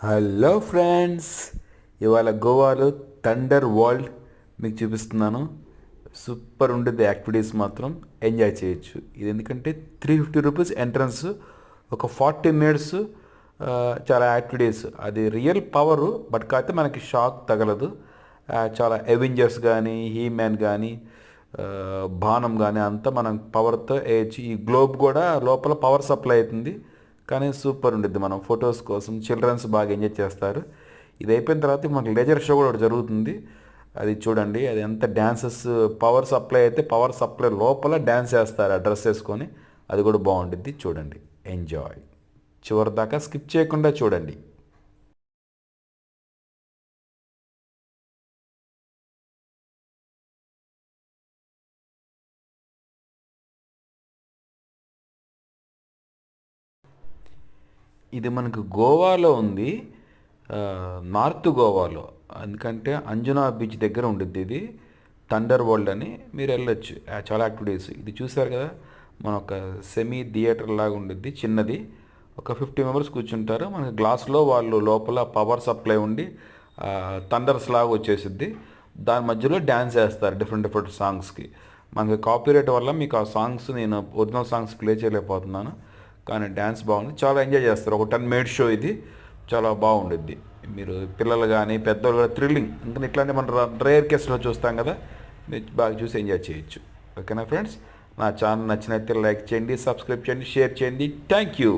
Hello friends, ఇవాళ గోవాలో thunder world మీకు చూపిస్తున్నాను. సూపర్ ఉండేది, యాక్టివిటీస్ మాత్రం ఎంజాయ్ చేయొచ్చు. ఇది ఎందుకంటే ₹350 ఎంట్రన్స్, ఒక 40 మినిట్స్. చాలా యాక్టివిటీస్. అది రియల్ పవరు, బట్ కాకపోతే మనకి షాక్ తగలదు. చాలా అవెంజర్స్ కానీ, హీ మ్యాన్ కానీ, బాణం కానీ అంతా మనం పవర్తో వేయచ్చు. ఈ గ్లోబ్ కూడా లోపల పవర్ సప్లై అవుతుంది. కానీ సూపర్ ఉండిద్ది. మనం ఫొటోస్ కోసం చిల్డ్రన్స్ బాగా ఎంజాయ్ చేస్తారు. ఇది అయిపోయిన తర్వాత మనకు లేజర్ షో కూడా ఒకటి జరుగుతుంది. అది చూడండి. అది ఎంత డ్యాన్సెస్, పవర్ సప్లై అయితే పవర్ సప్లై లోపల డ్యాన్స్ చేస్తారు ఆ డ్రెస్ వేసుకొని. అది కూడా బాగుండిద్ది. చూడండి, ఎంజాయ్. చివరి దాకా స్కిప్ చేయకుండా చూడండి. ఇది మనకు గోవాలో ఉంది, నార్త్ గోవాలో. ఎందుకంటే అంజనా బీచ్ దగ్గర ఉండిద్ది. ఇది థండర్ వరల్డ్ అని మీరు వెళ్ళొచ్చు. చాలా యాక్టివిటీస్. ఇది చూసారు కదా, మన ఒక సెమీ థియేటర్ లాగా ఉండిద్ది, చిన్నది. ఒక 50 మెంబర్స్ కూర్చుంటారు. మనకి గ్లాస్లో వాళ్ళు లోపల పవర్ సప్లై ఉండి థండర్స్ లాగా వచ్చేసిద్ది. దాని మధ్యలో డ్యాన్స్ వేస్తారు డిఫరెంట్ డిఫరెంట్ సాంగ్స్కి. మనకి కాపీరైట్ వల్ల మీకు ఆ సాంగ్స్, నేను ఒరిజినల్ సాంగ్స్ ప్లే చేయలేకపోతున్నాను, కానీ డ్యాన్స్ బాగుంది. చాలా ఎంజాయ్ చేస్తారు. ఒక 10 మినిట్స్ షో ఇది. చాలా బాగుండిద్ది. మీరు పిల్లలు కానీ పెద్దవాళ్ళు కూడా థ్రిల్లింగ్. ఇంకా ఇట్లాంటి మనం రేర్ కేసులో చూస్తాం కదా, మీరు బాగా చూసి ఎంజాయ్ చేయొచ్చు. ఓకేనా ఫ్రెండ్స్? నా ఛానల్ నచ్చినైతే లైక్ చేయండి, సబ్స్క్రైబ్ చేయండి, షేర్ చేయండి. Thank you.